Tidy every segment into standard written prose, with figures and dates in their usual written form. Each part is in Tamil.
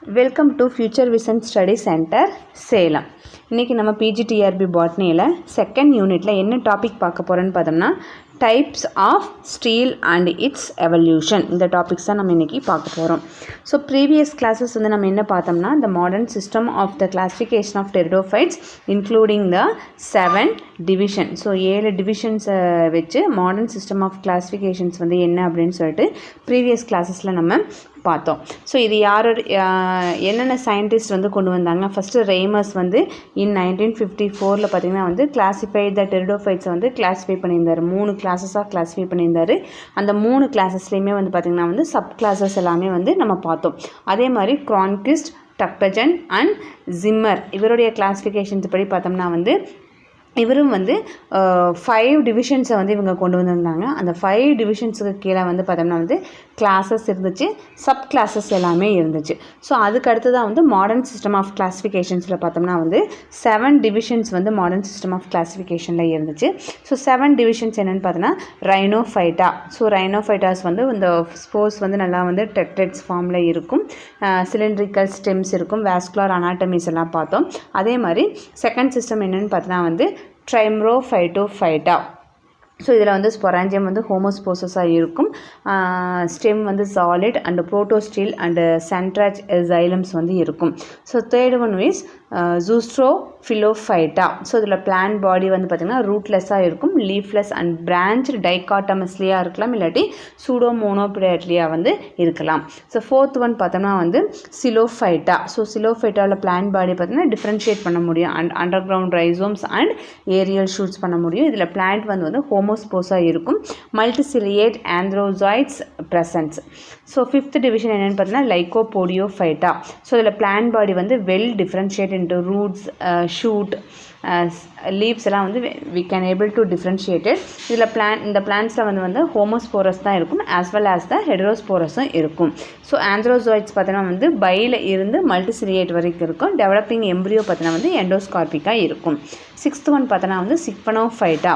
Welcome to future vision study centre Salem. இன்றைக்கி நம்ம பிஜிடிஆர்பி பாட்னியில் செகண்ட் யூனிட்டில் என்ன டாபிக் பார்க்க போகிறோன்னு பார்த்தோம்னா types of stele and its evolution. இந்த டாபிக்ஸ் தான் நம்ம இன்றைக்கி பார்க்க போகிறோம். ஸோ ப்ரீவியஸ் கிளாஸஸ் வந்து நம்ம என்ன பார்த்தோம்னா the modern system of the classification of pteridophytes including the 7 division. So 7 டிவிஷன்ஸை வச்சு மாடர்ன் சிஸ்டம் ஆஃப் கிளாஸிஃபிகேஷன்ஸ் வந்து என்ன அப்படின்னு சொல்லிட்டு ப்ரீவியஸ் கிளாஸஸில் நம்ம பார்த்தோம். ஸோ இது என்னென்ன சயின்டிஸ்ட் வந்து கொண்டு வந்தாங்க. ஃபஸ்ட்டு ரேமர்ஸ் வந்து இன் 1954 பார்த்திங்கன்னா வந்து கிளாஸிஃபைட் த டெரிடோஃபைட்ஸை வந்து கிளாஸிஃபை பண்ணியிருந்தார். 3 கிளாஸஸாக கிளாஸிஃபை பண்ணியிருந்தார். அந்த 3 கிளாஸஸ்லேயுமே வந்து பார்த்திங்கன்னா வந்து சப் கிளாஸஸ் எல்லாமே வந்து நம்ம பார்த்தோம். அதே மாதிரி க்ரான்கிஸ்ட், டக்டஜன் அண்ட் ஜிம்மர் இவருடைய கிளாஸிஃபிகேஷன்ஸ் படி பார்த்தோம்னா வந்து இவரும் வந்து 5 டிவிஷன்ஸை வந்து இவங்க கொண்டு வந்திருந்தாங்க. அந்த 5 டிவிஷன்ஸுக்கு கீழே வந்து பார்த்தோம்னா வந்து கிளாஸஸ் இருந்துச்சு, சப் கிளாஸஸ் எல்லாமே இருந்துச்சு. ஸோ அதுக்கு அடுத்து தான் வந்து மாடர்ன் சிஸ்டம் ஆஃப் கிளாஸிஃபிகேஷன்ஸில் பார்த்தோம்னா வந்து 7 டிவிஷன்ஸ் வந்து மாடர்ன் சிஸ்டம் ஆஃப் கிளாஸிஃபிகேஷனில் இருந்துச்சு. ஸோ 7 டிவிஷன்ஸ் என்னென்னு பார்த்தோன்னா ரைனோஃபைட்டா. ஸோ ரைனோஃபைட்டாஸ் வந்து இந்த ஸ்போர்ஸ் வந்து நல்லா வந்து டெட்ரெட்ஸ் ஃபார்மில் இருக்கும், சிலிண்ட்ரிக்கல் ஸ்டெம்ஸ் இருக்கும், வாஸ்குலர் அனாட்டமிஸ் எல்லாம் பார்த்தோம். அதே மாதிரி செகண்ட் சிஸ்டம் என்னென்னு பார்த்தோன்னா வந்து ட்ரைம்ரோஃபைட்டோஃபைட்டா. ஸோ இதில் வந்து ஸ்பொராஞ்சியம் வந்து ஹோமோஸ்போசஸாக இருக்கும், ஸ்டெம் வந்து solid and protostele and centrarch xylems வந்து இருக்கும். So third one is zosterophyllophyta. So இதில் பிளான்ட் பாடி வந்து பார்த்திங்கன்னா ரூட்லெஸ்ஸாக இருக்கும், லீஃப்லெஸ் அண்ட் பிரான்ச் டைகாட்டமஸ்லியாக இருக்கலாம், இல்லாட்டி சூடோ மோனோபிடேட்லியாக வந்து இருக்கலாம். ஸோ ஃபோர்த் ஒன் பார்த்தோம்னா வந்து சிலோஃபைட்டா. ஸோ சிலோஃபைட்டாவில் பிளான்ட் பாடி பார்த்திங்கன்னா டிஃப்ரென்ஷியேட் பண்ண முடியும், under ground rhizomes and aerial shoots பண்ண முடியும். இதில் பிளான்ட் வந்து ஹோமோஸ்போஸாக இருக்கும், multiciliate antherozoids presence. So fifth division என்னென்னு பார்த்தீங்கன்னா லைக்கோபோடியோஃபைட்டா. ஸோ இதில் பிளான்ட் பாடி வந்து well differentiate into roots, shoot, leaves எல்லாம் வந்து we can able to differentiated. இதில் இந்த பிளான்ட்ஸில் வந்து ஹோமோஸ்போரஸ் தான் இருக்கும், ஆஸ் வெல் ஆஸ் த ஹெட்ரோஸ்போரஸும் இருக்கும். ஸோ ஆந்த்ரோசாய்ட்ஸ் பார்த்தீங்கன்னா வந்து பையில் இருந்து மல்டிசிலியேட் வரைக்கும் இருக்கும். டெவலப்பிங் எம்ப்ரியோ பார்த்தீங்கன்னா வந்து எண்டோஸ்கார்பிக்காக இருக்கும். சிக்ஸ்த் ஒன் பார்த்தோன்னா வந்து சிக்ஃபனோஃபைட்டா.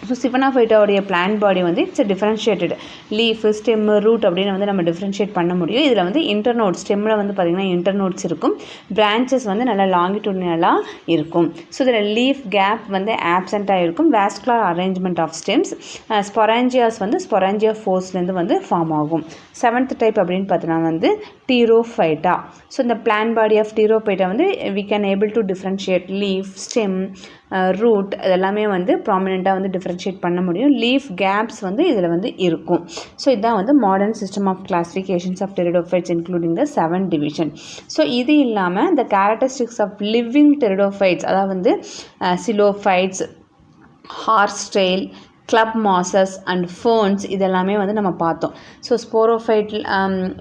ஸோ சிஃபனோஃபைட்டாவுடைய பிளான்ட் பாடி வந்து it's differentiated, leaf, stem, root அப்படின்னு வந்து நம்ம டிஃப்ரென்ஷியேட் பண்ண முடியும். இதில் வந்து இன்டர்னோட், ஸ்டெம்மில் வந்து பார்த்திங்கன்னா இன்டர்னோட்ஸ் இருக்கும், பிரான்ச்சஸ் வந்து நல்லா லாங்கிடியூடினலாக இருக்கும். ஸோ இதில் லீஃப் கேப் வந்து ஆப்சண்ட்டாக இருக்கும், வாஸ்குலர் அரேஞ்ச்மெண்ட் ஆஃப் ஸ்டெம்ஸ், ஸ்பொராஞ்சியாஸ் வந்து ஸ்பொராஞ்சியா ஃபோர்ஸ்லேருந்து வந்து ஃபார்ம் ஆகும். செவன்த் டைப் அப்படின்னு பார்த்தீங்கன்னா வந்து டீரோஃபைட்டா. ஸோ இந்த பிளான்ட் பாடி ஆஃப் டீரோஃபைட்டா வந்து we can able to differentiate leaf, stem, root இதெல்லாமே வந்து ப்ராமினெண்ட்டாக வந்து டிஃப்ரென்ஷியேட் பண்ண முடியும். லீஃப் கேப்ஸ் வந்து இதில் வந்து இருக்கும். ஸோ இதுதான் வந்து modern system of classifications of pteridophytes including the 7 division. So இது இல்லாமல் இந்த கேரக்டரிஸ்டிக்ஸ் ஆஃப் லிவிங் டெரிடோஃபைட்ஸ், அதாவது வந்து psilophytes, horsetail, club mosses and ferns இதெல்லாமே வந்து நம்ம பார்த்தோம். ஸோ ஸ்போரோஃபைட்,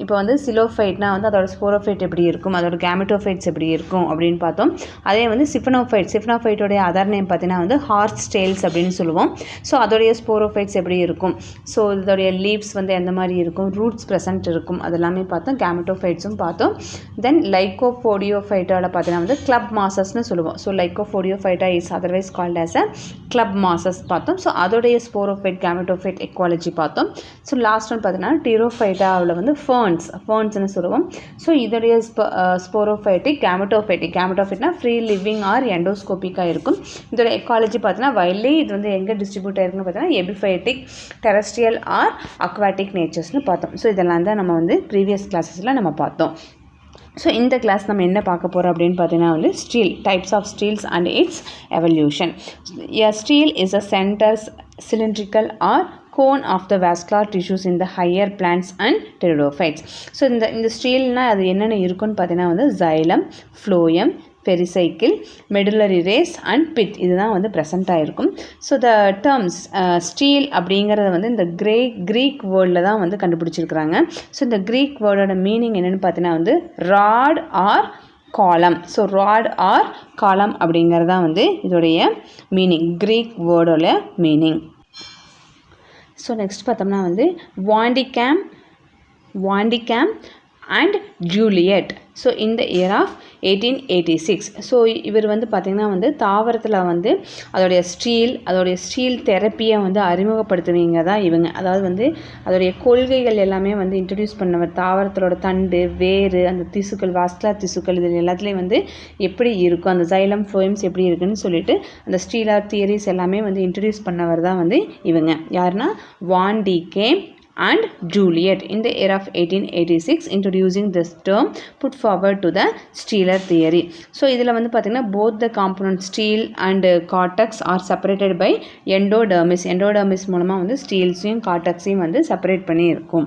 இப்போ வந்து சிலோஃபைட்னா வந்து அதோட ஸ்போரோஃபைட் எப்படி இருக்கும், அதோட கேமெட்டோஃபைட்ஸ் எப்படி இருக்கும் அப்படின்னு பார்த்தோம். அதே வந்து சிஃபனோஃபைட்டோடைய அதர் நேம் பார்த்தீங்கன்னா வந்து ஹார்ஸ்டெயில்ஸ் அப்படின்னு சொல்லுவோம். ஸோ அதோடைய ஸ்போரோஃபைட்ஸ் எப்படி இருக்கும், ஸோ இதோடைய லீவ்ஸ் வந்து எந்த மாதிரி இருக்கும், ரூட்ஸ் ப்ரெசன்ட் இருக்கும், அதெல்லாமே பார்த்தோம். கேமெட்டோஃபைட்ஸும் பார்த்தோம். தென் லைக்கோபோடியோஃபைட்டாவில் பார்த்தீங்கன்னா வந்து கிளப் மாசஸ்னு சொல்லுவோம். So lycopodiophyta is otherwise called as a club mosses பார்த்தோம். ஸோ அதோடைய ஸ்போரோஃபைட் கேமெட்டோஃபைட் எக்வாலஜி பார்த்தோம். ஸோ லாஸ்ட் ஒன் பார்த்தீங்கன்னா டீரோஃபைட்டாவில் வந்து ஃபர்ன்ஸ்னு சொல்லுவோம். ஸோ இதோடைய ஸ்போரோஃபைட்டிக் கேமெட்டோஃபைட்னா ஃப்ரீ லிவிங் ஆர் எண்டோஸ்கோபிக்காக இருக்கும். இதோட எக்காலஜி பார்த்தீங்கன்னா வைல்ட்லி இது வந்து எங்கே டிஸ்ட்ரிபியூட் ஆயிருக்குன்னு பார்த்தீங்கன்னா எபிஃபைட்டிக், டெரஸ்ட்ரியல் ஆர் அக்வாட்டிக் நேச்சர்ஸ்னு பார்த்தோம். ஸோ இதெல்லாம் தான் நம்ம வந்து ப்ரீவியஸ் கிளாஸஸில் நம்ம பார்த்தோம். ஸோ இந்த கிளாஸ் நம்ம என்ன பார்க்க போகிறோம் அப்படின்னு பார்த்தீங்கன்னா வந்து stele, types of steles and its evolution. Stele is a centres cylindrical or cone of the vascular tissues in the higher plants and pteridophytes. So இந்த ஸ்டீல்னால் அது என்னென்ன இருக்குன்னு பார்த்தீங்கன்னா வந்து xylem, phloem, pericycle, medullary race and பித் இதுதான் வந்து ப்ரெசண்ட்டாக இருக்கும். ஸோ த டேர்ம்ஸ் ஸ்டீல் அப்படிங்கிறத வந்து இந்த க்ரீக் வேர்டில் தான் வந்து கண்டுபிடிச்சிருக்கிறாங்க. ஸோ இந்த க்ரீக் வேர்டோட மீனிங் என்னென்னு பார்த்தீங்கன்னா வந்து rod or column. So rod or column அப்படிங்கிறது தான் வந்து இதோடைய மீனிங், க்ரீக் வேர்டோட மீனிங். ஸோ நெக்ஸ்ட் பார்த்தோம்னா வந்து வாண்டிகேம் அண்ட் ஜூலியட். ஸோ இந்த இயர் ஆஃப் 1886. ஸோ இவர் வந்து பார்த்திங்கன்னா வந்து தாவரத்தில் வந்து அதோடைய ஸ்டீல் தெரப்பியை வந்து அறிமுகப்படுத்துவீங்க தான் இவங்க. அதாவது வந்து அதோடைய கொள்கைகள் எல்லாமே வந்து இன்ட்ரடியூஸ் பண்ணவர். தாவரத்தோட தண்டு, வேறு, அந்த திசுக்கள், வாஸ்குலர் திசுக்கள், இது எல்லாத்துலேயும் வந்து எப்படி இருக்கும், அந்த சைலம் ஃப்ளோயம்ஸ் எப்படி இருக்குன்னு சொல்லிட்டு அந்த ஸ்டீலர் தியரிஸ் எல்லாமே வந்து இன்ட்ரடியூஸ் பண்ணவர் தான் வந்து இவங்க. யாருன்னா வான் decay and Juliet in the year of 1886, introducing this term put forward to the Steeler theory. So இதில் வந்து பார்த்திங்கன்னா both the components steel and cortex are separated by endodermis. endodermis மூலமாக வந்து ஸ்டீல்ஸையும் கார்டெக்ஸையும் வந்து செப்பரேட் பண்ணி இருக்கும்.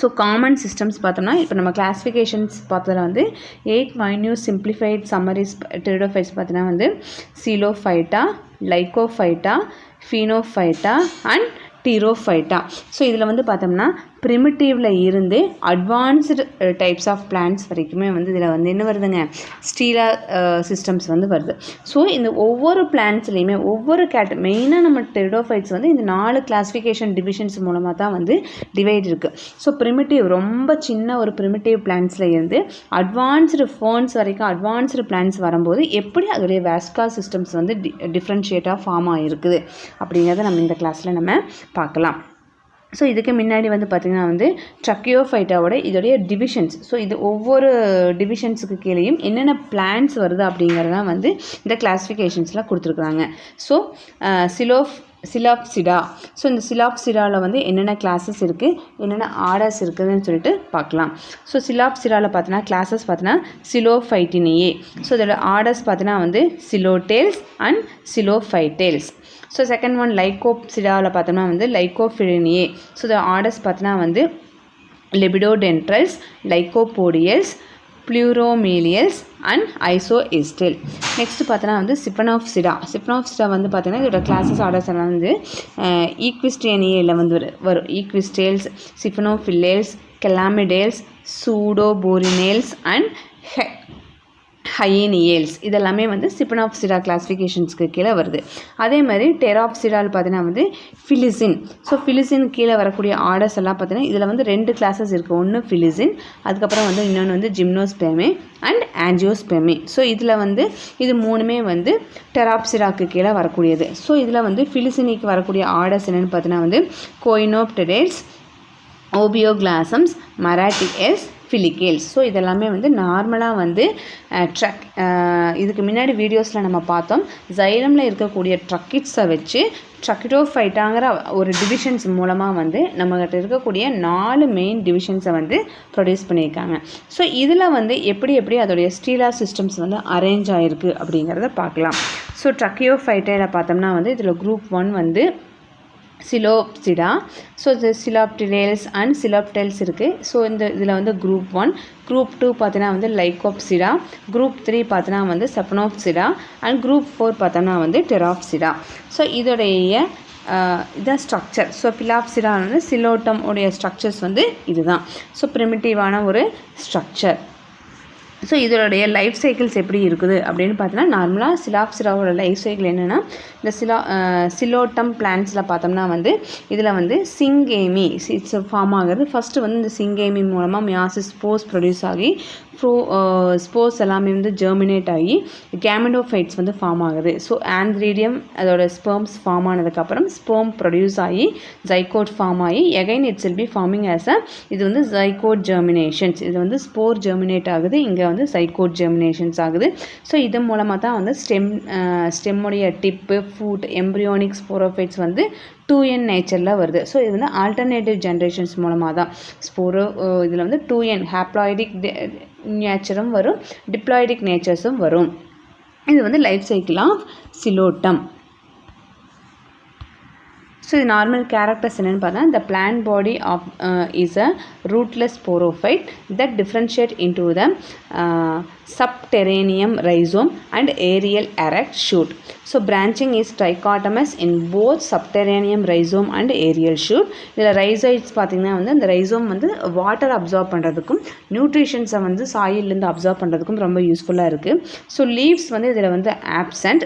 ஸோ காமன் சிஸ்டம்ஸ் பார்த்தோம்னா இப்போ நம்ம கிளாஸிஃபிகேஷன்ஸ் பார்த்ததில் வந்து 8 minute simplified summaries pteridophytes பார்த்தீங்கன்னா வந்து சீலோஃபைட்டா, லைக்கோஃபைட்டா, ஃபீனோஃபைட்டா அண்ட் டீரோஃபைட்டா. ஸோ இதில் வந்து பார்த்தோம்னா ப்ரிமிட்டிவில் இருந்து அட்வான்ஸ்டு டைப்ஸ் ஆஃப் பிளான்ட்ஸ் வரைக்குமே வந்து இதில் வந்து என்ன வருதுங்க, ஸ்டீலர் சிஸ்டம்ஸ் வந்து வருது. ஸோ இந்த ஒவ்வொரு பிளான்ட்ஸ்லேயுமே ஒவ்வொரு மெயினாக நம்ம டெரிடோஃபைட்ஸ் வந்து இந்த 4 கிளாஸிஃபிகேஷன் டிவிஷன்ஸ் மூலமாக தான் வந்து டிவைட் இருக்குது. ஸோ ப்ரிமிட்டிவ் ரொம்ப சின்ன ஒரு ப்ரிமிட்டிவ் பிளான்ட்ஸில் இருந்து அட்வான்ஸ்டு ஃபோன்ஸ் வரைக்கும் அட்வான்ஸ்டு பிளான்ட்ஸ் வரும்போது எப்படி அதோடைய வாஸ்குலர் சிஸ்டம்ஸ் வந்து டிஃப்ரென்ஷியேட்டாக ஃபார்ம் ஆகிருக்குது அப்படிங்கிறத நம்ம இந்த கிளாஸில் நம்ம பார்க்கலாம். ஸோ இதுக்கு முன்னாடி வந்து பார்த்திங்கன்னா வந்து ட்ரக்கியோஃபைட்டாவோட இதோடைய டிவிஷன்ஸ், ஸோ இது ஒவ்வொரு டிவிஷன்ஸுக்கு கீழேயும் என்னென்ன பிளான்ட்ஸ் வருது அப்படிங்கிறதான் வந்து இந்த கிளாஸிஃபிகேஷன்ஸில் கொடுத்துருக்குறாங்க. ஸோ சிலாப்சிடா. ஸோ இந்த சிலாப்சிடாவில் வந்து என்னென்ன கிளாஸஸ் இருக்குது, என்னென்ன ஆர்டர்ஸ் இருக்குதுன்னு சொல்லிட்டு பார்க்கலாம். ஸோ சிலாப்சிடாவில் பார்த்தீங்கன்னா கிளாஸஸ் பார்த்தீங்கன்னா சிலோஃபைட்டினியே. ஸோ இதோட ஆர்டர்ஸ் பார்த்தீங்கன்னா வந்து சிலோடேல்ஸ் அண்ட் சிலோஃபைட்டேல்ஸ். ஸோ செகண்ட் ஒன் லைக்கோப்சிடாவில் பார்த்தோம்னா வந்து லைக்கோஃபிரினியே. ஸோ இந்த ஆர்டர்ஸ் பார்த்தோன்னா வந்து லெபிடோடென்ட்ரல்ஸ், லைக்கோபோடியல்ஸ், ப்ளூரோமீலியல்ஸ் அண்ட் ஐசோஎஸ்டெல். நெக்ஸ்ட் பார்த்தோன்னா வந்து சிப்பனோஃப்சிடா வந்து பார்த்தீங்கன்னா இதோட கிளாஸஸ் ஆர்டர்ஸ் எல்லாம் வந்து ஈக்விஸ்டேனியில் வந்து வரும். ஈக்விஸ்டேல்ஸ், சிப்பனோஃபில்லேல்ஸ், கெலாமிடேல்ஸ், சூடோபோரினேல்ஸ் அண்ட் ஹைனியேல்ஸ். இதெல்லாமே வந்து சிப்பனாப்சிடா கிளாஸிஃபிகேஷன்ஸ்க்கு கீழே வருது. அதே மாதிரி டெராப்சிடால் பார்த்தீங்கன்னா வந்து ஃபிலிசின். ஸோ ஃபிலிசின் கீழே வரக்கூடிய ஆர்டர்ஸ் எல்லாம் பார்த்தீங்கன்னா இதில் வந்து 2 கிளாஸஸ் இருக்குது. ஒன்று ஃபிலிசின், அதுக்கப்புறம் வந்து இன்னொன்று வந்து ஜிம்னோஸ்பெர்மே அண்ட் ஆஞ்சியோஸ்பெர்மே. ஸோ இதில் வந்து இது 3மே வந்து டெராப்சிடாக்கு கீழே வரக்கூடியது. ஸோ இதில் வந்து ஃபிலிசினிக்கு வரக்கூடிய ஆர்டர்ஸ் என்னென்னு பார்த்தீங்கன்னா வந்து கோயினோப்டெரேல்ஸ், ஓபியோகிளாசம்ஸ், மராட்டியல்ஸ், ஃபிலிகேல்ஸ். ஸோ இதெல்லாமே வந்து நார்மலாக வந்து இதுக்கு முன்னாடி வீடியோஸில் நம்ம பார்த்தோம். ஜைலமில் இருக்கக்கூடிய ட்ரக்கிட்ஸை வச்சு ட்ரக்கிடோஃபைட்டாங்கிற ஒரு டிவிஷன்ஸ் மூலமாக வந்து நம்மகிட்ட இருக்கக்கூடிய 4 மெயின் டிவிஷன்ஸை வந்து ப்ரொடியூஸ் பண்ணியிருக்காங்க. ஸோ இதில் வந்து எப்படி அதோடைய ஸ்டீலர் சிஸ்டம்ஸ் வந்து அரேஞ்ச் ஆகிருக்கு அப்படிங்கிறத பார்க்கலாம். ஸோ ட்ரக்கியோஃபைட்டையில் பார்த்தோம்னா வந்து இதில் குரூப் 1 வந்து சிலோப்சிடா. ஸோ இது சிலாப்டிலேல்ஸ் அண்ட் சிலாப்டெல்ஸ் இருக்குது. ஸோ இதில் வந்து குரூப் 1. குரூப் 2 பார்த்தீங்கன்னா வந்து லைக்கோப்சிடா. குரூப் 3 பார்த்தீங்கன்னா வந்து செப்பனோப்சிடா அண்ட் குரூப் 4 பார்த்தோம்னா வந்து டெராப்சிடா. ஸோ இதோடைய இதுதான் ஸ்ட்ரக்சர். ஸோ பிலாப்சிடா வந்து சிலோட்டம் உடைய ஸ்ட்ரக்சர்ஸ் வந்து இதுதான். ஸோ ப்ரிமிட்டிவான ஒரு ஸ்ட்ரக்சர். ஸோ இதோடைய லைஃப் சைக்கிள்ஸ் எப்படி இருக்குது அப்படின்னு பார்த்தீங்கன்னா நார்மலாக சிலாப்சிடாவோட லைஃப் சைக்கிள் என்னென்னா இந்த சிலோட்டம் பிளான்ட்ஸில் பார்த்தோம்னா வந்து இதில் வந்து சிங்கேமி ஃபார்ம் ஆகிறது. ஃபஸ்ட்டு வந்து இந்த சிங்கேமி மூலமாக மியாசிஸ் ஸ்போர்ஸ் ப்ரொடியூஸ் ஆகி ஸ்போர்ஸ் எல்லாமே வந்து ஜெர்மினேட் ஆகி கேமிடோஃபைட்ஸ் வந்து ஃபார்ம் ஆகுது. ஸோ ஆந்த்ரீடியம் அதோட ஸ்பெர்ம்ஸ் ஃபார்ம் ஆனதுக்கப்புறம் ஸ்பெர்ம் ப்ரொடியூஸ் ஆகி ஜைகோட் ஃபார்ம் ஆகி again it's will be forming as இது வந்து ஜைகோட் ஜெர்மினேஷன்ஸ். இது வந்து ஸ்போர் ஜெர்மினேட் ஆகுது, இங்கே வந்து சைகோட் ஜெர்மினேஷன்ஸ் ஆகுது. ஸோ இது மூலமாக தான் வந்து ஸ்டெம்முடைய டிப்பு, ஃபுட், எம்ப்ரியோனிக் ஸ்போரோஃபைட்ஸ் வந்து 2n நேச்சரில் வருது. ஸோ இது வந்து ஆல்டர்னேட்டிவ் ஜென்ரேஷன்ஸ் மூலமாக தான் இதில் வந்து 2n ஹாப்ளாய்டிக் நேச்சரும் வரும், டிப்ளாய்டிக் நேச்சர்ஸும் வரும். இது வந்து லைஃப் சைக்கிள் ஆஃப் சிலோட்டம். ஸோ இது நார்மல் கேரக்டர்ஸ் என்னென்னு பார்த்தா the plant body of is a rootless sporophyte that differentiate into the subterranean rhizome and aerial erect shoot. So branching is trichotomous in both subterranean rhizome and aerial shoot. இதில் ரைசோயிட்ஸ் பார்த்திங்கன்னா வந்து அந்த ரைசோம் வந்து வாட்டர் அப்சார்ப் பண்ணுறதுக்கும் நியூட்ரிஷன்ஸை வந்து சாயிலேருந்து அப்சார்ப் பண்ணுறதுக்கும் ரொம்ப யூஸ்ஃபுல்லாக இருக்குது. ஸோ லீவ்ஸ் வந்து இதில் வந்து absent.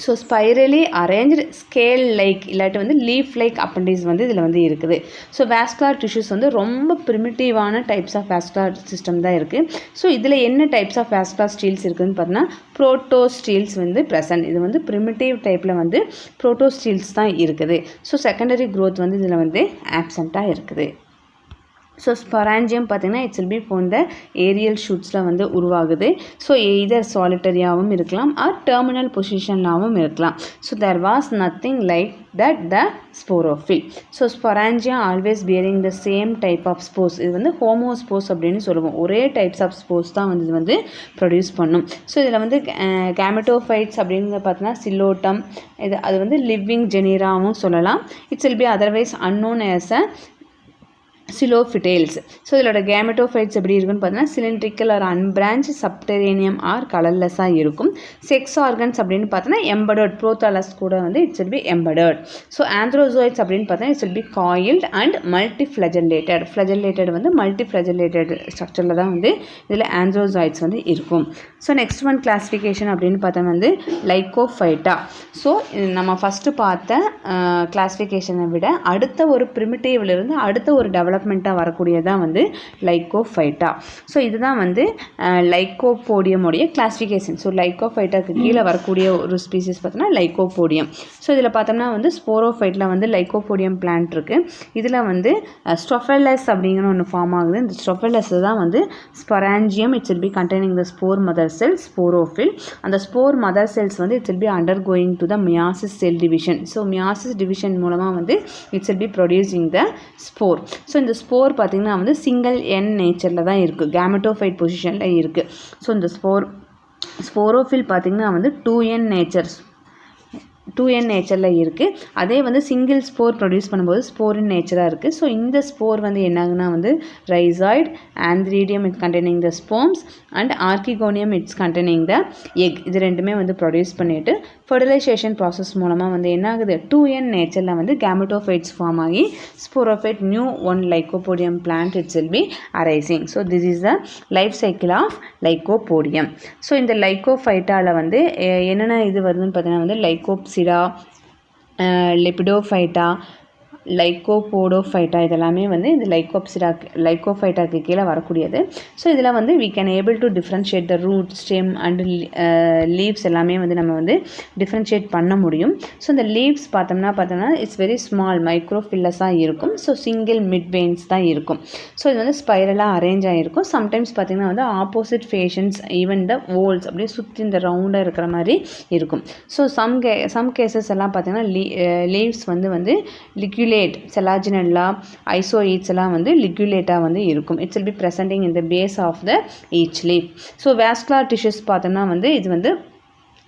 So spirally arranged scale like இல்லாட்டி வந்து லீஃப் லைக் அப்பண்டிஸ் வந்து இதில் வந்து இருக்குது. ஸோ வாஸ்குலர் டிஷ்யூஸ் வந்து ரொம்ப ப்ரிமிட்டிவான டைப்ஸ் ஆஃப் வாஸ்குலர் சிஸ்டம் தான் இருக்குது. ஸோ இதில் என்ன டைப்ஸ் ஆஃப் வாஸ்குலர் ஸ்டீல்ஸ் இருக்குதுன்னு பார்த்தீங்கன்னா புரோட்டோஸ்டீல்ஸ் வந்து ப்ரெசன்ட். இது வந்து ப்ரிமிட்டிவ் டைப்பில் வந்து புரோட்டோஸ்டீல்ஸ் தான் இருக்குது. ஸோ செகண்டரி க்ரோத் வந்து இதில் வந்து ஆப்சண்ட்டாக இருக்குது. ஸோ ஸ்பொராஞ்சியம் பார்த்திங்கன்னா it's will be for the aerial ஷூட்ஸில் வந்து உருவாகுது. ஸோ எய்தர் சாலிட்டரியாகவும் இருக்கலாம் ஆர் டெர்மினல் பொசிஷனாகவும் இருக்கலாம். So there was nothing like that the sporophyll. So sporangia always bearing the same type of spores. இது வந்து ஹோமோஸ்போர்ஸ் அப்படின்னு சொல்லுவோம். ஒரே டைப்ஸ் ஆஃப் ஸ்போர்ஸ் தான் வந்து இது வந்து ப்ரொடியூஸ் பண்ணும். ஸோ இதில் வந்து கேமெட்டோஃபைட்ஸ் அப்படின்னு பார்த்தீங்கன்னா சிலோட்டம் அது வந்து லிவிங் ஜெனீராவும் சொல்லலாம். It's will be otherwise unknown as a Psilophytales. So இதோட கேமெட்டோஃபைட்ஸ் எப்படி இருக்குன்னு பார்த்தீங்கன்னா cylindrical or unbranched subterranean or கலர்லெஸ்ஸாக இருக்கும். செக்ஸ் ஆர்கன்ஸ் அப்படின்னு பார்த்தோன்னா எம்படர்ட் ப்ரோத்தாலஸ் கூட வந்து it's will be embedded. So antherozoids அப்படின்னு பார்த்தீங்கன்னா it's will be coiled and multi flagellated. Flagellated வந்து மல்டி ஃப்ளஜல்லேட்டட் ஸ்ட்ரக்சரில் தான் வந்து இதில் ஆந்த்ரோசாய்ட்ஸ் வந்து இருக்கும். ஸோ நெக்ஸ்ட் ஒன் கிளாஸிஃபிகேஷன் அப்படின்னு பார்த்தா வந்து லைக்கோஃபைட்டா. ஸோ நம்ம ஃபஸ்ட்டு பார்த்த கிளாஸிஃபிகேஷனை விட அடுத்த ஒரு ப்ரிமிட்டிவ்லேருந்து அடுத்த ஒரு டெவலப்மெண்ட்டாக வரக்கூடியதான் வந்து லைக்கோஃபைட்டா. ஸோ இதுதான் வந்து லைக்கோபோடியமுடைய கிளாஸிஃபிகேஷன். ஸோ லைக்கோஃபைட்டாக்கு கீழே வரக்கூடிய ஒரு ஸ்பீசிஸ் பார்த்தோன்னா லைக்கோபோடியம். ஸோ இதில் பார்த்தோம்னா வந்து ஸ்போரோஃபைட்டில் வந்து லைக்கோபோடியம் பிளான்ட் இருக்குது. இதில் வந்து ஸ்டொஃபெல்லஸ் அப்படிங்கிற ஒன்று ஃபார்ம் ஆகுது. இந்த ஸ்டொஃபெல்லஸ் தான் வந்து sporangium. It's will B containing the spore mother sell sporophyll. அந்த ஸ்போர் மதர் செல்ஸ் வந்து it's will be under going to the meiosis cell division. So meiosis division மூலமாக வந்து it's will be producing the spore. So இந்த ஸ்போர் பார்த்திங்கன்னா வந்து சிங்கிள் என் நேச்சரில் தான் இருக்குது, கேமெட்டோஃபைட் பொசிஷனில் இருக்குது. ஸோ இந்த ஸ்போரோஃபில் பார்த்திங்கன்னா வந்து 2n நேச்சரில் இருக்குது. அதே வந்து சிங்கிள் ஸ்போர் ப்ரொடியூஸ் பண்ணும்போது ஸ்போரின் நேச்சராக இருக்குது. ஸோ இந்த ஸ்போர் வந்து என்னாகுன்னா வந்து rhizoid, antheridium it's containing the sperms and archegonium it's containing the egg. இது ரெண்டுமே வந்து ப்ரொடியூஸ் பண்ணிவிட்டு ஃபெர்டிலைசேஷன் ப்ராசஸ் மூலமாக வந்து என்ன ஆகுது 2n நேச்சரில் வந்து கேமெட்டோஃபைட்ஸ் ஃபார்ம் ஆகி sporophyte new one lycopodium plant it's will be arising. So this is the life cycle of lycopodium. So இந்த லைக்கோஃபைட்டாவில் வந்து என்னென்ன இது வருதுன்னு பார்த்தீங்கன்னா வந்து லைக்கோப்சிடா, லெபிடோஃபைட்டா, லைக்கோபோடோஃபைட்டா இதெல்லாமே வந்து இந்த லைக்கோஃபைட்டாக்கு கீழே வரக்கூடியது. ஸோ இதில் வந்து we can able to differentiate the root, stem and leaves எல்லாமே வந்து நம்ம வந்து டிஃப்ரென்ஷியேட் பண்ண முடியும். ஸோ இந்த லீவ்ஸ் பார்த்தோம்னா இட்ஸ் வெரி ஸ்மால் மைக்ரோஃபில்லஸாக இருக்கும். ஸோ சிங்கிள் மிட் வெயின்ஸ் தான் இருக்கும். ஸோ இது வந்து ஸ்பைரலாக அரேஞ்ச் ஆகிருக்கும். சம்டைம்ஸ் பார்த்திங்கன்னா வந்து ஆப்போசிட் ஃபேஷன்ஸ் ஈவன் த வோல்ஸ் அப்படியே சுற்றி இந்த ரவுண்டாக இருக்கிற மாதிரி இருக்கும். ஸோ சம் கேசஸ் எல்லாம் பார்த்திங்கன்னா லீவ்ஸ் வந்து லிக்யூலேட் செலாஜினல்லா ஐசோஈட்ஸ் எல்லாம் வந்து லிக்யூலேட்டாக வந்து இருக்கும். It's will be presenting in the base of the each leaf. So vascular tissues பார்த்தோம்னா வந்து இது வந்து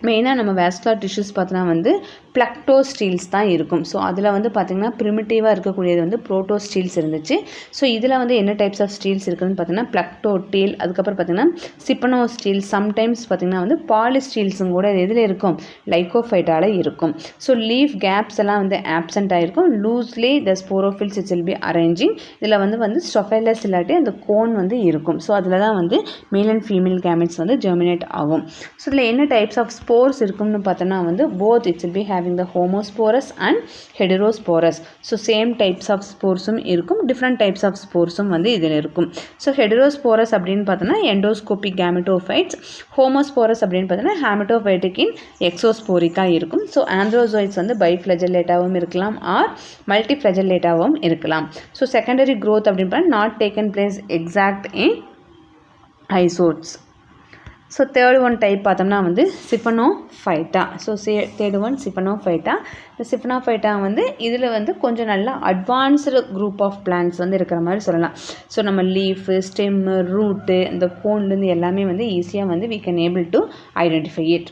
மெயினாக நம்ம வாஸ்குலர் டிஷ்யூஸ் பார்த்தோன்னா வந்து பிளக்டோஸ்டீல்ஸ் தான் இருக்கும். ஸோ அதில் வந்து பார்த்திங்கன்னா ப்ரிமிட்டிவாக இருக்கக்கூடியது வந்து புரோட்டோஸ்டீல்ஸ் இருந்துச்சு. ஸோ இதில் வந்து என்ன டைப்ஸ் ஆஃப் ஸ்டீல்ஸ் இருக்குதுன்னு பார்த்தீங்கன்னா பிளக்டோட்டீல், அதுக்கப்புறம் பார்த்திங்கன்னா சிப்பனோஸ்டீல், சம்டைம்ஸ் பார்த்திங்கன்னா வந்து பாலிஸ்டீல்ஸும் கூட எதில் இருக்கும் லைக்கோஃபைட்டால் இருக்கும். ஸோ லீஃப் கேப்ஸ் எல்லாம் வந்து ஆப்சண்ட் ஆகிருக்கும். Loosely the sporophylls it's will be arranging. இதில் வந்து ஸ்டொஃபைலஸ் இல்லாட்டி அந்த கோன் வந்து இருக்கும். ஸோ அதில் தான் வந்து மேல் அண்ட் ஃபீமேல் கேமெட்ஸ் வந்து ஜெர்மினேட் ஆகும். ஸோ இதில் என்ன டைப்ஸ் ஆஃப் ஸ்போர்ஸ் இருக்கும்னு பார்த்தோன்னா வந்து both it's will B having the homosporous and heterosporous. So same types of sporesum இருக்கும், different types of sporesum வந்து இதில் இருக்கும். So heterosporous அப்படின்னு பார்த்தோன்னா endoscopic gametophytes, homosporous அப்படின்னு பார்த்தோன்னா hermatophytic in exosporica இருக்கும். So anthrozoids வந்து biflagellateாவும் இருக்கலாம் or multiflagellateாவும் இருக்கலாம். So secondary growth அப்படின்னு பார்த்தா not taken place exact in isots. So third one type பார்த்தோம்னா வந்து Sphenophyta. So third one Sphenophyta. இந்த சிஃபனோஃபைட்டா வந்து இதில் வந்து கொஞ்சம் நல்லா அட்வான்ஸ்டு குரூப் ஆஃப் பிளான்ட்ஸ் வந்து இருக்கிற மாதிரி சொல்லலாம். ஸோ நம்ம லீஃபு, ஸ்டெம்மு, ரூட்டு, இந்த கோன்லேருந்து எல்லாமே வந்து ஈஸியாக வந்து we can able to identify it.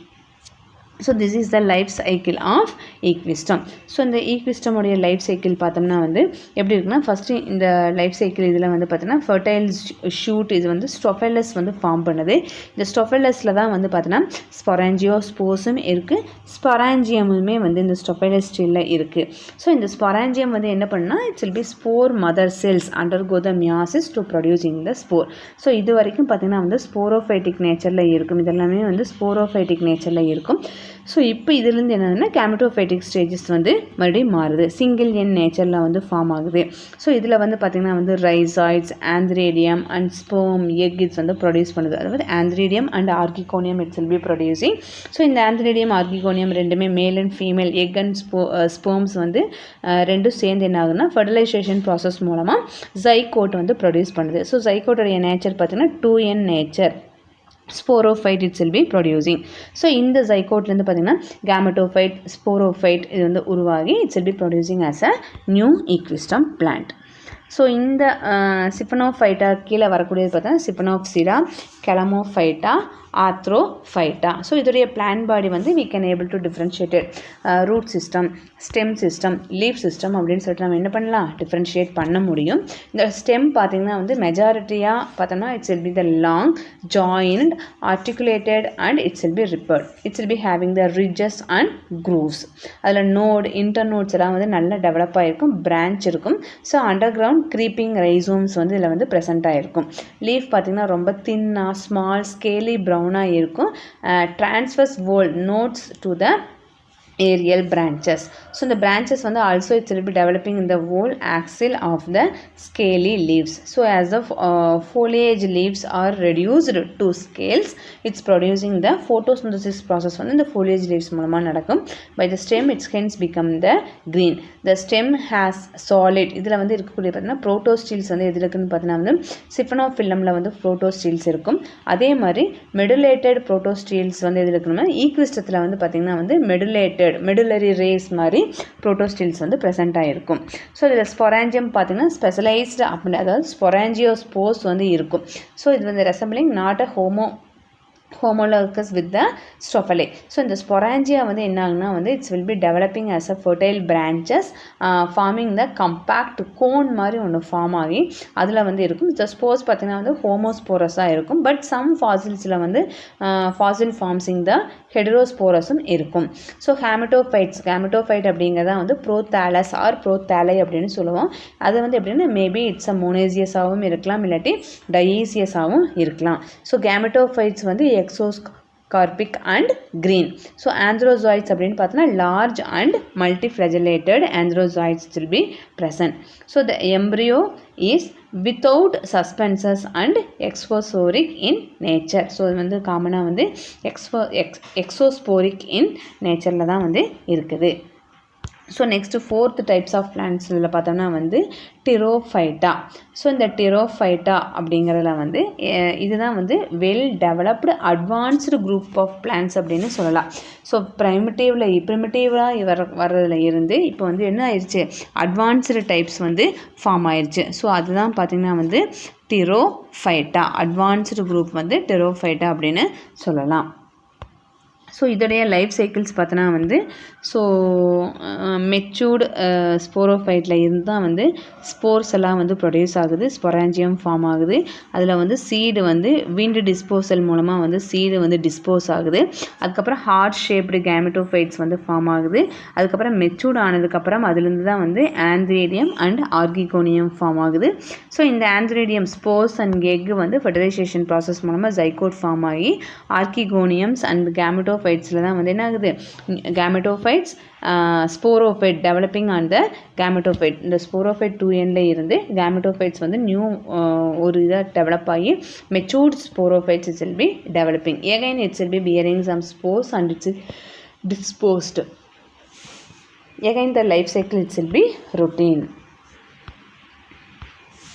So this is the life cycle of Equisetum. So இந்த ஈக்விஸ்டம் உடைய லைஃப் சைக்கிள் பார்த்தோம்னா வந்து எப்படி இருக்குன்னா ஃபஸ்ட்டு இந்த லைஃப் சைக்கிள் இதில் வந்து பார்த்தோன்னா ஃபர்டைல் ஷூட் இது வந்து ஸ்டொஃபெல்லஸ் வந்து ஃபார்ம் பண்ணுது. இந்த ஸ்டொஃபெல்லஸில் தான் வந்து பார்த்தோன்னா ஸ்பொராஞ்சியோஸ்போர்ஸும் இருக்குது, ஸ்பொராஞ்சியமுமே வந்து இந்த ஸ்டொஃபெல்லஸ் ஸ்டீலில் இருக்குது. ஸோ இந்த ஸ்பொராஞ்சியம் வந்து என்ன பண்ணால் it's will be spore mother cells undergo the meiosis to producing the spore. So இது வரைக்கும் பார்த்திங்கன்னா வந்து ஸ்போரோஃபைட்டிக் நேச்சரில் இருக்கும். இதெல்லாமே வந்து ஸ்போரோஃபைட்டிக் நேச்சரில் இருக்கும். ஸோ இப்போ இதுலேருந்து என்னதுன்னா கேமெட்டோஃபைட்டிக் ஸ்டேஜஸ் வந்து மறுபடியும் மாறுது, சிங்கிள் என் நேச்சரில் வந்து ஃபார்ம் ஆகுது. ஸோ இதில் வந்து பார்த்திங்கன்னா வந்து rhizoids, antheridium and sperm, egg it's வந்து ப்ரொடியூஸ் பண்ணுது. அதாவது antheridium and archegonium it's will be producing. So இந்த ஆந்த்ரேடியம் ஆர்கிகோனியம் ரெண்டுமே male and female egg and sperms வந்து ரெண்டும் சேர்ந்து என்ன ஆகுதுன்னா ஃபர்டிலைசேஷன் ப்ராசஸ் மூலமாக ஜைகோட் வந்து ப்ரொடியூஸ் பண்ணுது. ஸோ ஜைகோட்டோடைய நேச்சர் பார்த்திங்கன்னா 2n nature. Sporophyte it's will be producing. So இந்த ஜைகோட்லேருந்து பார்த்திங்கன்னா கேமெட்டோஃபைட், ஸ்போரோஃபைட் இது வந்து உருவாகி it's will be producing as a new Equisetum plant. So இந்த சிஃபனோஃபைட்டா கீழே வரக்கூடியது பார்த்தீங்கன்னா சிஃபனோப்சிடா, கெலமோஃபைட்டா, ஆத்ரோஃபைட்டா. ஸோ இதோடைய பிளான்ட் பாடி வந்து we can able to differentiate it. Root system, stem system, leaf system அப்படின்னு சொல்லிட்டு நம்ம என்ன பண்ணலாம், டிஃப்ரென்ஷியேட் பண்ண முடியும். இந்த ஸ்டெம் பார்த்திங்கன்னா வந்து மெஜாரிட்டியாக பார்த்தோம்னா it's will be the long, joint, articulated and it's will be ribbed. It's will be having the ridges and grooves. அதில் நோட், இன்டர்நோட்ஸ் எல்லாம் வந்து நல்லா டெவலப் ஆகிருக்கும், பிரான்ச் இருக்கும். So underground creeping rhizomes வந்து இதில் வந்து ப்ரெசென்ட் ஆகிருக்கும். லீஃப் பார்த்திங்கன்னா ரொம்ப தின்னாக, ஸ்மால், ஸ்கேலி ப்ரௌனாக இருக்கும். Transverse whorl nodes to the aerial branches. So the branches வந்து also it will be developing in the whole axil of the scaly leaves. So as the foliage leaves are reduced to scales, it's producing the photosynthesis process வந்து இந்த foliage leaves மூலமா நடக்கும். By the stem its hence become the green. The stem has solid, இதில் வந்து இருக்கக்கூடிய பார்த்தீங்கன்னா ப்ரோட்டோஸ்டீல்ஸ் வந்து எதில் இருக்குன்னு பார்த்தீங்கன்னா வந்து சிஃபனோஃபில்லமில் வந்து ப்ரோட்டோஸ்டீல்ஸ் இருக்கும். அதே மாதிரி மெடுலேட்டட் ப்ரோட்டோஸ்டீல்ஸ் வந்து எதில் இருக்கணும்னா ஈக்விஸ்டத்தில் வந்து பார்த்திங்கன்னா வந்து மெடுலரி ரேஸ் மாதிரி ப்ரோட்டோஸ்டீல்ஸ் வந்து ப்ரெசென்ட் ஆகிருக்கும். ஸோ இதில் ஸ்பொராஞ்சியம் பார்த்திங்கன்னா ஸ்பெஷலைஸ்டு அப்படி, அதாவது ஸ்பொராஞ்சியோஸ்போர்ஸ் வந்து இருக்கும். ஸோ இது வந்து resembling not a homologous with the strophae. So இந்த ஸ்பொராஞ்சியா வந்து என்ன ஆகுனா வந்து it's will be developing as a fertile branches, forming the compact cone மாதிரி ஒன்று ஃபார்ம் ஆகி அதில் வந்து இருக்கும். இந்த ஸ்போர்ஸ் பார்த்திங்கன்னா வந்து ஹோமோஸ்போரஸாக இருக்கும். பட் சம் ஃபாசில்ஸில் வந்து ஃபாசில் ஃபார்ம்ஸிங் த ஹெட்ரோஸ்போரஸும் இருக்கும். ஸோ கேமெட்டோஃபைட் அப்படிங்கிறத வந்து ப்ரோதாலஸ் ஆர் ப்ரோதாலை அப்படின்னு சொல்லுவோம். அது வந்து எப்படின்னா மேபி இட்ஸ் அ மோனேசியஸாகவும் இருக்கலாம், இல்லாட்டி டைஈசியஸாகவும் இருக்கலாம். ஸோ கேமெட்டோஃபைட்ஸ் வந்து exosporic and green. So antherozoids அப்படின்னு பார்த்தோன்னா large and multiflagellated antherozoids will be present. So the embryo is without suspensors and exosporic in nature. So இது வந்து காமனாக வந்து எக்ஸோஸ்போரிக் இன் நேச்சரில் தான் வந்து இருக்குது. So next fourth types of plants இதில் பார்த்தோம்னா வந்து டிரோஃபைட்டா. ஸோ இந்த டிரோஃபைட்டா அப்படிங்கிறதுல வந்து இதுதான் வந்து well developed advanced group of plants அப்படின்னு சொல்லலாம். ஸோ ப்ரிமிட்டிவாக வர்றதுல இருந்து இப்போ வந்து என்ன ஆயிடுச்சு, அட்வான்ஸ்டு டைப்ஸ் வந்து ஃபார்ம் ஆயிடுச்சு. ஸோ அதுதான் பார்த்திங்கன்னா வந்து டிரோஃபைட்டா, அட்வான்ஸ்டு குரூப் வந்து டிரோஃபைட்டா அப்படின்னு சொல்லலாம். ஸோ இதோடைய லைஃப் சைக்கிள்ஸ் பார்த்தோன்னா வந்து ஸோ மெச்சூர்டு ஸ்போரோஃபைட்டில் இருந்து தான் வந்து ஸ்போர்ஸ் எல்லாம் வந்து ப்ரொடியூஸ் ஆகுது, ஸ்பொராஞ்சியம் ஃபார்ம் ஆகுது. அதில் வந்து சீடு வந்து விண்ட் டிஸ்போசல் மூலமாக வந்து சீடு வந்து டிஸ்போஸ் ஆகுது. அதுக்கப்புறம் ஹார்ட் ஷேப்டு கேமெட்டோஃபைட்ஸ் வந்து ஃபார்ம் ஆகுது. அதுக்கப்புறம் மெச்சூர்டு ஆனதுக்கப்புறம் அதுலேருந்து தான் வந்து ஆந்த்ரேடியம் அண்ட் ஆர்கிகோனியம் ஃபார்ம் ஆகுது. ஸோ இந்த ஆந்த்ரேடியம் ஸ்போர்ஸ் அண்ட் எக் வந்து ஃபெர்டிலைசேஷன் ப்ராசஸ் மூலமாக ஜைகோட் ஃபார்ம் ஆகி ஆர்கிகோனியம்ஸ் அண்ட் கேமெட்டோஃபைட்ஸில் தான் வந்து என்ன ஆகுது, gametophytes sporophyte developing on the gametophyte. இந்த ஸ்போரோஃபைட் 2n இருந்து கேமெட்டோஃபைட்ஸ் வந்து நியூ ஒரு இதாக டெவலப் ஆகி matured sporophytes it's will be developing. Again it's will be bearing some spores and it's disposed. Again the life cycle it will be routine.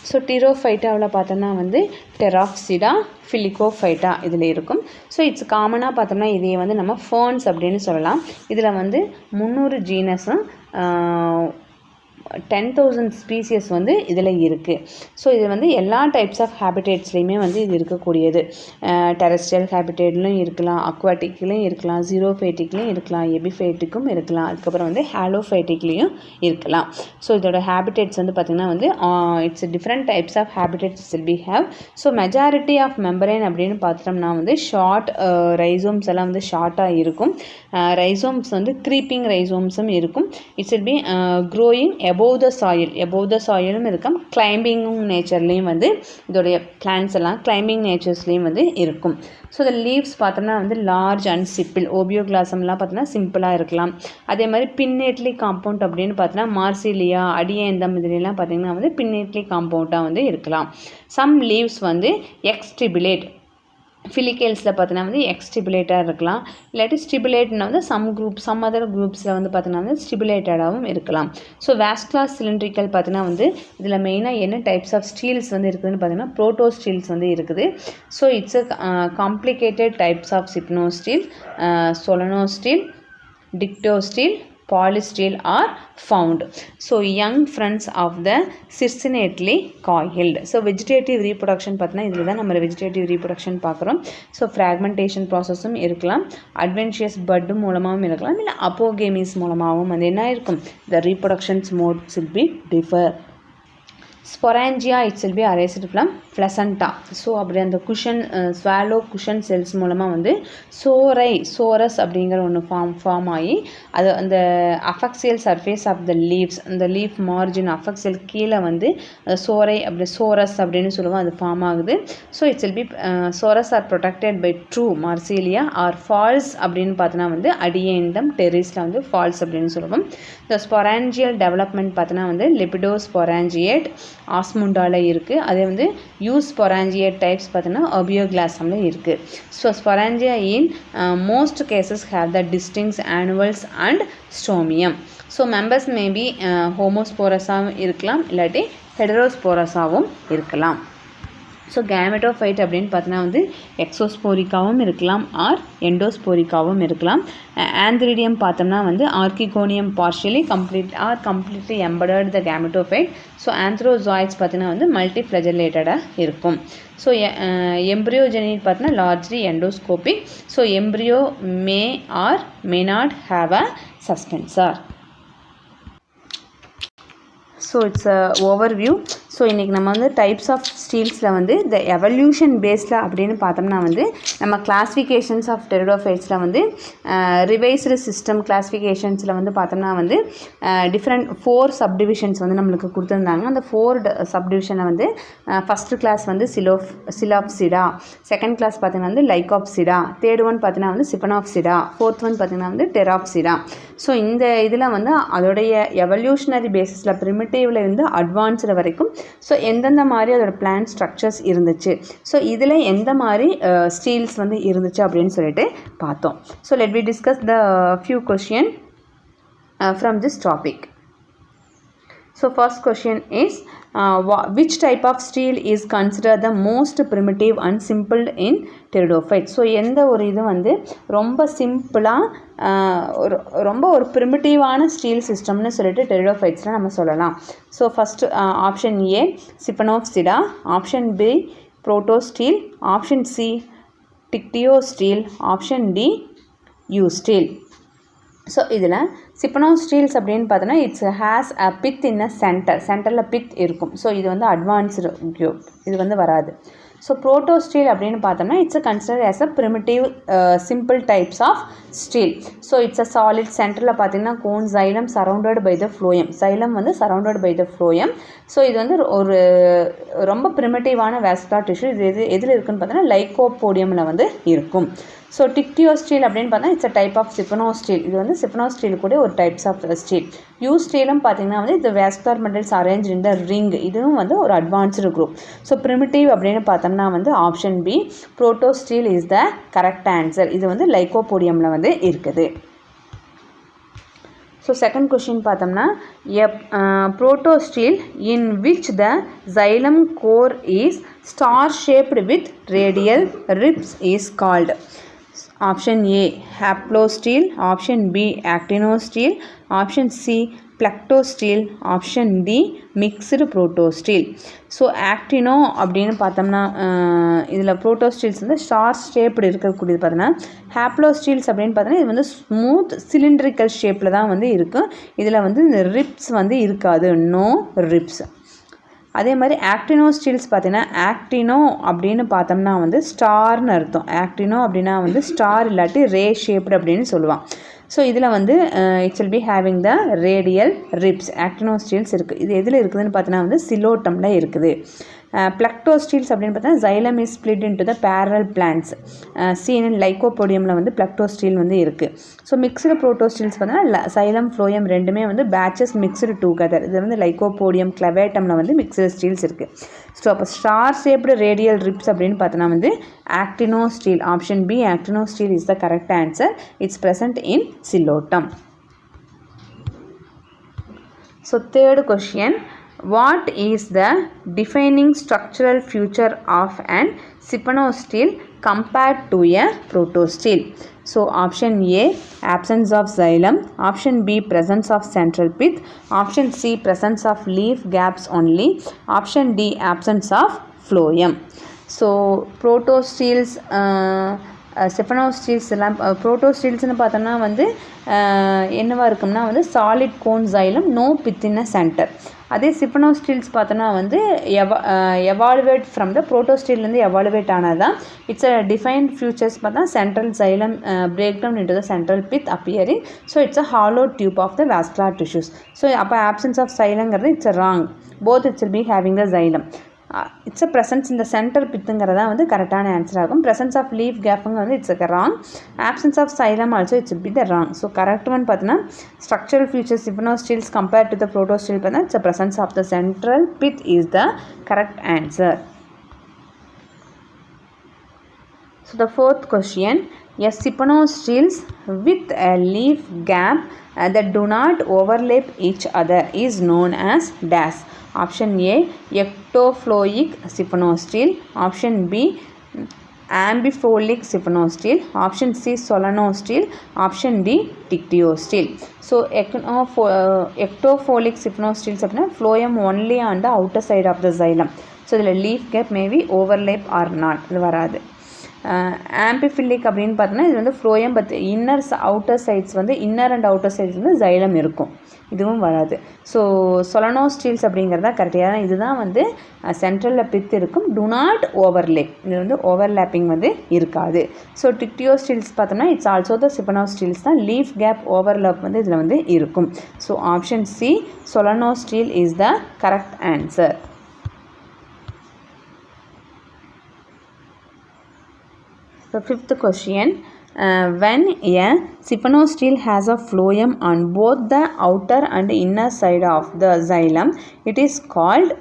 So டிரோஃபைட்டாவில் பார்த்தோம்னா வந்து டெராப்சிடா, ஃபிலிகோஃபைட்டா இதில் இருக்கும். ஸோ இட்ஸ் காமனாக பார்த்தோம்னா இதை வந்து நம்ம ஃபர்ன்ஸ் அப்படின்னு சொல்லலாம். இதில் வந்து 300 ஜீனஸும் 10,000 ஸ்பீசியஸ் வந்து இதில் இருக்குது. ஸோ இது வந்து எல்லா டைப்ஸ் ஆஃப் ஹேபிடேட்ஸ்லேயுமே வந்து இது இருக்கக்கூடியது. டெரஸ்ட்ரியல் ஹேபிடேட்லையும் இருக்கலாம், அக்வாட்டிக்லேயும் இருக்கலாம், ஜீரோஃபைட்டிக்லேயும் இருக்கலாம், எபிஃபைட்டிக்கும் இருக்கலாம், அதுக்கப்புறம் வந்து ஹாலோஃபைட்டிக்லேயும் இருக்கலாம். ஸோ இதோட ஹேபிடேட்ஸ் வந்து பார்த்திங்கன்னா வந்து it's different types of habitats will be have. So majority of membrane அப்படின்னு பார்த்தோம்னா வந்து ஷார்ட் ரைசோம்ஸ் எல்லாம் வந்து ஷார்ட்டாக இருக்கும். ரைசோம்ஸ் வந்து க்ரீப்பிங் ரைசோம்ஸும் இருக்கும். It's will be growing above the சாயிலும் இருக்கும், கிளைம்பிங் நேச்சர்லேயும் வந்து இதோடைய பிளான்ஸ் எல்லாம் கிளைம்பிங் நேச்சர்ஸ்லேயும் வந்து இருக்கும். ஸோ இந்த லீவ்ஸ் பார்த்தோம்னா வந்து லார்ஜ் அண்ட் சிம்பிள், ஓபியோகிளாசம்லாம் பார்த்தோம்னா சிம்பிளாக இருக்கலாம். அதே மாதிரி பின்னேட்லி காம்பவுண்ட் அப்படின்னு பார்த்தோன்னா மார்சிலியா, அடியேந்தம் இதுலாம் பார்த்திங்கன்னா வந்து பின்னேட்லி காம்பவுண்டாக வந்து இருக்கலாம். சம் லீவ்ஸ் வந்து எக்ஸ்டிபிலேட், ஃபிலிகேல்ஸில் பார்த்தீங்கன்னா வந்து எக்ஸ்டிபிலேட்டாக இருக்கலாம். இல்லாட்டி ஸ்டிபிலேட்னா வந்து சம் அதர் குரூப்ஸில் வந்து பார்த்தீங்கன்னா வந்து ஸ்டிபிலேட்டடாகவும் இருக்கலாம். ஸோ வாஸ்குலர் சிலிண்ட்ரிக்கல் பார்த்தீங்கன்னா வந்து இதில் மெயினாக என்ன டைப்ஸ் ஆஃப் ஸ்டீல்ஸ் வந்து இருக்குதுன்னு பார்த்தீங்கன்னா புரோட்டோ ஸ்டீல்ஸ் வந்து இருக்குது. So it's a complicated types of siphonostele, solenostele, dictyostele, polysteel are found. So young friends of the circinately coiled. So vegetative reproduction பார்த்தீங்கன்னா இதில் தான் நம்ம vegetative reproduction பார்க்குறோம். ஸோ ஃப்ராக்மெண்டேஷன் ப்ராசஸும் இருக்கலாம், அட்வென்ஷியஸ் பட் மூலமாகவும் இருக்கலாம், இல்லை அப்போகேமிஸ் மூலமாகவும் வந்து என்ன இருக்கும், the reproductions modes will be differ. Sporangia it will be arised from placenta. So அப்படி அந்த குஷன் ஸ்வாலோ குஷன் செல்ஸ் மூலமாக வந்து சோரஸ் அப்படிங்கிற ஒன்று ஃபார்ம் ஆகி அது அந்த abaxial surface of the leaves, அந்த லீஃப் மார்ஜின் அஃபக்சியல் கீழே வந்து சோரஸ் அப்படின்னு சொல்லுவோம், அது ஃபார்ம் ஆகுது. So it's will be sorus or protected by true Marsilea or false அப்படின்னு பார்த்தோன்னா வந்து அடியேண்டம் டெரிஸில் வந்து ஃபால்ஸ் அப்படின்னு சொல்லுவோம். இந்த ஸ்பொராஞ்சியல் டெவலப்மெண்ட் பார்த்தோன்னா வந்து லிபிடோஸ்பொராஞ்சியேட் ஆஸ்முண்டாவில் இருக்குது. அதே வந்து யூஸ்பொராஞ்சியேட் டைப்ஸ் பார்த்தீங்கன்னா ஒபியோகிளாசமில் இருக்குது. So sporangia in most cases have the distinct annulus and stomium. So members maybe ஹோமோஸ்போரஸாகவும் இருக்கலாம், இல்லாட்டி ஹெடரோஸ்போரஸாகவும் இருக்கலாம். ஸோ கேமெட்டோஃபைட் அப்படின்னு பார்த்தீங்கன்னா வந்து எக்ஸோஸ்போரிக்காவும் இருக்கலாம் ஆர் எண்டோஸ்போரிக்காவும் இருக்கலாம். ஆந்த்ரிடியம் பார்த்தோம்னா வந்து archegonium partially completely embedded the gametophyte. So antherozoids பார்த்தீங்கன்னா வந்து மல்டி ஃப்ளஜலேட்டடாக இருக்கும். ஸோ எம்ப்ரியோஜெனிட் பார்த்தீங்கன்னா largely endoscopic. So embryo may or may not have a suspensor. So it's a overview. So இன்றைக்கி நம்ம வந்து டைப்ஸ் ஆஃப் ஸ்டீல்ஸில் வந்து இந்த எவல்யூஷன் பேஸில் அப்படின்னு பார்த்தோம்னா வந்து நம்ம கிளாஸிஃபிகேஷன்ஸ் ஆஃப் டெரிடோஃபைட்ஸில் வந்து ரிவைஸ்டு சிஸ்டம் கிளாஸிஃபிகேஷன்ஸில் வந்து பார்த்தோம்னா வந்து டிஃப்ரெண்ட் 4 சப்டிவிஷன்ஸ் வந்து நம்மளுக்கு கொடுத்துருந்தாங்க. அந்த 4 சப்டிவிஷனை வந்து ஃபஸ்ட்டு கிளாஸ் வந்து சிலாப்சிடா, செகண்ட் கிளாஸ் பார்த்திங்கன்னா வந்து லைகாப்சிடா, தேர்ட் ஒன் பார்த்திங்கன்னா வந்து சிபனாப்சிடா, ஃபோர்த் ஒன் பார்த்திங்கன்னா வந்து டெராப்சிடா. ஸோ இந்த இதில் வந்து அதோடைய எவல்யூஷனரி பேசிஸில் ப்ரிமிட்டிவ்ல இருந்து அட்வான்ஸ்டு வரைக்கும் ஸோ எந்தெந்த மாதிரி அதோட பிளான் ஸ்ட்ரக்சர்ஸ் இருந்துச்சு, ஸோ இதில் எந்த மாதிரி ஸ்டீல்ஸ் வந்து இருந்துச்சு அப்படின்னு சொல்லிட்டு பார்த்தோம். So let we discuss the few question from this topic. So first question is which type of steel is considered the most primitive and simple in pteridophytes? So எந்த ஒரு இது வந்து ரொம்ப சிம்பிளாக ரொம்ப ஒரு ப்ரிமிட்டிவான ஸ்டீல் சிஸ்டம்னு சொல்லிட்டு டெரிடோஃபைட்ஸில் நம்ம சொல்லலாம். So first option A Sphenopsida, option B protostele, option C dictyostele, option D eustele. So இதில் சிப்பனோஸ்டீல்ஸ் அப்படின்னு பார்த்தோன்னா இட்ஸ் ஹேஸ் அ பித் இன் அ சென்டரில் பித் இருக்கும். ஸோ இது வந்து அட்வான்ஸ்டு குரூப், இது வந்து வராது. ஸோ புரோட்டோஸ்டீல் அப்படின்னு பார்த்தோம்னா it's consider as a primitive simple types of stele. So it's a solid சென்டரில் பார்த்தீங்கன்னா core xylem surrounded by the phloem, xylem வந்து surrounded by the phloem. So இது வந்து ஒரு ரொம்ப ப்ரிமிட்டிவான வாஸ்குலர் டிஷ்யூ. இது எதில் இருக்குன்னு பார்த்தோன்னா லைகோபோடியமில் வந்து இருக்கும். ஸோ டிக்டியோஸ்டீல் அப்படின்னு பார்த்தா இட்ஸ் அ டைப் ஆஃப் சிப்பனோஸ்டீல். இது வந்து சிப்பனோஸ்டீல் கூட ஒரு டைப்ஸ் ஆஃப் ஸ்டீல். யூஸ்டீலும் பார்த்தீங்கன்னா வந்து இது vascular metals arrange in the ring, இதுவும் வந்து ஒரு அட்வான்ஸ்டு குரூப். ஸோ ப்ரிமிட்டிவ் அப்படின்னு பார்த்தோம்னா வந்து option B protostele is the correct answer. இது வந்து லைகோபோடியமில் வந்து இருக்குது. ஸோ செகண்ட் கொஷின் பார்த்தோம்னா protostele in which the xylem core is star shaped with radial ribs is called. Option A haplostele, option B actinostele, option C plectostele, option D mixed protostele. So actino அப்படின்னு பார்த்தோம்னா இதில் புரோட்டோஸ்டீல்ஸ் வந்து ஸ்டார் ஷேப்டு இருக்கக்கூடியது. பார்த்தோன்னா ஹாப்ளோஸ்டீல்ஸ் அப்படின்னு பார்த்தோன்னா இது வந்து ஸ்மூத் சிலிண்ட்ரிக்கல் ஷேப்பில் தான் வந்து இருக்கும். இதில் வந்து இந்த ரிப்ஸ் வந்து இருக்காது, நோ ரிப்ஸ். அதே மாதிரி ஆக்டினோஸ்டீல்ஸ் பார்த்தீங்கன்னா ஆக்டினோ அப்படின்னு பார்த்தோம்னா வந்து ஸ்டார்னு அர்த்தம். ஆக்டினோ அப்படின்னா வந்து ஸ்டார் இல்லாட்டி ரே ஷேப்டு அப்படின்னு சொல்லுவான். ஸோ இதில் வந்து it's will be having the radial ribs actinosteles இருக்குது. இது எதில் இருக்குதுன்னு பார்த்தீங்கன்னா வந்து சிலோட்டமில் இருக்குது. பிளக்டோஸ்டீல்ஸ் அப்படின்னு பார்த்தீங்கன்னா xylem is split into the parallel plants. seen in லைக்கோபோடியமில் வந்து பிளக்டோஸ்டீல் வந்து இருக்குது. ஸோ மிக்ஸ்டு ப்ரோட்டோஸ்டீல்ஸ் பார்த்தீங்கன்னா சைலம் ஃப்ளோயம் ரெண்டுமே வந்து பேட்சஸ் மிக்ஸ்டு டுகெதர். இது வந்து லைக்கோபோடியம் கிளவேட்டமில் வந்து மிக்ஸ்டு ஸ்டீல்ஸ் இருக்குது. ஸோ அப்போ ஸ்டார் ஷேப்டு ரேடியல் ரிப்ஸ் அப்படின்னு பார்த்தோன்னா வந்து actinostele. Option B actinostele is the correct answer. It's present in Psilotum. So third question, what is the defining structural feature of an siphonosteel compared to a protosteel? So option A, absence of xylem. Option B, presence of central pith. Option C, presence of leaf gaps only. Option D, absence of phloem. So protosteels, siphonosteles எல்லாம் ப்ரோட்டோஸ்டீல்ஸ்னு பார்த்தோம்னா வந்து என்னவாக இருக்கும்னா வந்து சாலிட் கோன் xylem, நோ பித்தின் சென்டர். அதே சிஃபனோஸ்டீல்ஸ் பார்த்தோன்னா வந்து எவாலுவேட் ஃப்ரம் த ப்ரோட்டோஸ்டீல்லேருந்து எவாலுவேட் ஆனது தான். இட்ஸ் அ டிஃபைன்ட் ஃபியூச்சர்ஸ் பார்த்தா central xylem break down into the central pith appearing. So it's a hollow tube of the vascular tissues. So அப்போ ஆப்சன்ஸ் ஆஃப் xylemங்கிறது it's a wrong. Both it's will be having the xylem. It's a presence இந்த சென்டர் பித்துங்கிறதா வந்து கரெக்டான ஆன்சர் ஆகும். ப்ரெசன்ஸ் ஆஃப் லீஃப் கேப்புங்க வந்து it's a wrong. Absence of xylem also it's be the wrong. So correct one பார்த்தீங்கன்னா structural features siphonosteles compared to the protostele பார்த்தீங்கன்னா it's a presence of the central pith is the correct answer. So the fourth question, a siphonosteels with a leaf gap that do not overlap each other is known as dash. Option A, ectofloic siphonosteel. Option B, ambifolic siphonosteel. Option C, solanosteel. Option D, dictyosteel. So ectofolic siphonosteels அப்படின்னா phloem only on the outer side of the xylem. So இதில் leaf gap may be overlap or not, இது வராது. ஆம்பிஃபிலிக் அப்படின்னு பார்த்தோன்னா இது வந்து ஃப்ளோயம் பட் அவுட்டர் சைட்ஸ் வந்து இன்னர் அண்ட் அவுட்டர் சைட்ஸ் வந்து xylem இருக்கும், இதுவும் வராது. ஸோ சொலனோஸ்டீல்ஸ் அப்படிங்கிறதா கரெக்டாக இதுதான் வந்து சென்ட்ரலில் பித் இருக்கும், டு நாட் ஓவர்லேப், இது வந்து ஓவர்லேப்பிங் வந்து இருக்காது. ஸோ டிக்டியோஸ்டீல்ஸ் பார்த்தோம்னா இட்ஸ் ஆல்சோ த சிஃபனோஸ்டீல்ஸ் தான், லீஃப் கேப் ஓவர்லேப் வந்து இதில் வந்து இருக்கும். So option C solenostele is the correct answer. The fifth question, when a siphonosteel has a phloem on both the outer and inner side of the xylem, it is called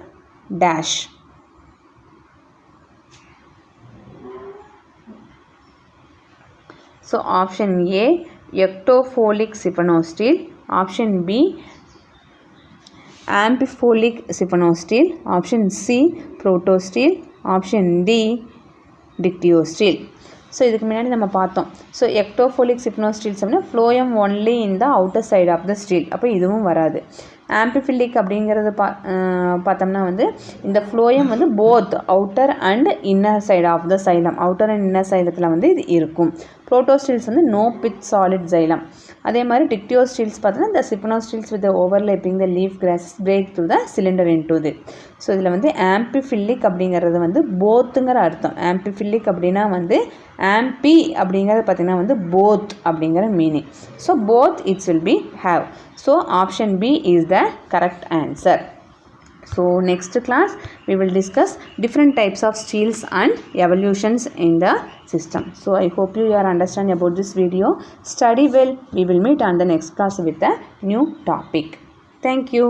dash. So option A, ectofolic siphonosteel. Option B, ambifolic siphonosteel. Option C, protosteel. Option D, dictyosteel. So இதுக்கு முன்னாடி நம்ம பார்த்தோம். ஸோ எக்டோஃபோலிக் சிஃபனோஸ்டீல்ஸ் அப்படின்னா phloem only in the outer side of the stele, அப்போ இதுவும் வராது. ஆம்பிஃபிலிக் அப்படிங்கிறது பார்த்தோம்னா வந்து இந்த ஃப்ளோயம் வந்து both outer and inner side of the xylem, outer and inner சைலத்தில் வந்து இது இருக்கும். ப்ரோட்டோஸ்டீல்ஸ் வந்து நோ பித் சாலிட் xylem. அதே மாதிரி டிக்டியோஸ்டீல்ஸ் பார்த்தோன்னா இந்த siphonosteles with overlapping the leaf gaps break through the cylinder into the. So இதில் வந்து ஆம்பிஃபிலிக் அப்படிங்கிறது வந்து போத்துங்கிற அர்த்தம். ஆம்பிஃபிலிக் அப்படின்னா வந்து ஆம்பி அப்படிங்கிறது பார்த்திங்கன்னா வந்து போத் அப்படிங்கிற meaning. So both it's will be have. So option B is the correct answer. So next class we will discuss different types of steels and evolutions in the system. So I hope you are understanding about this video. Study well. We will meet on the next class with a new topic. Thank you.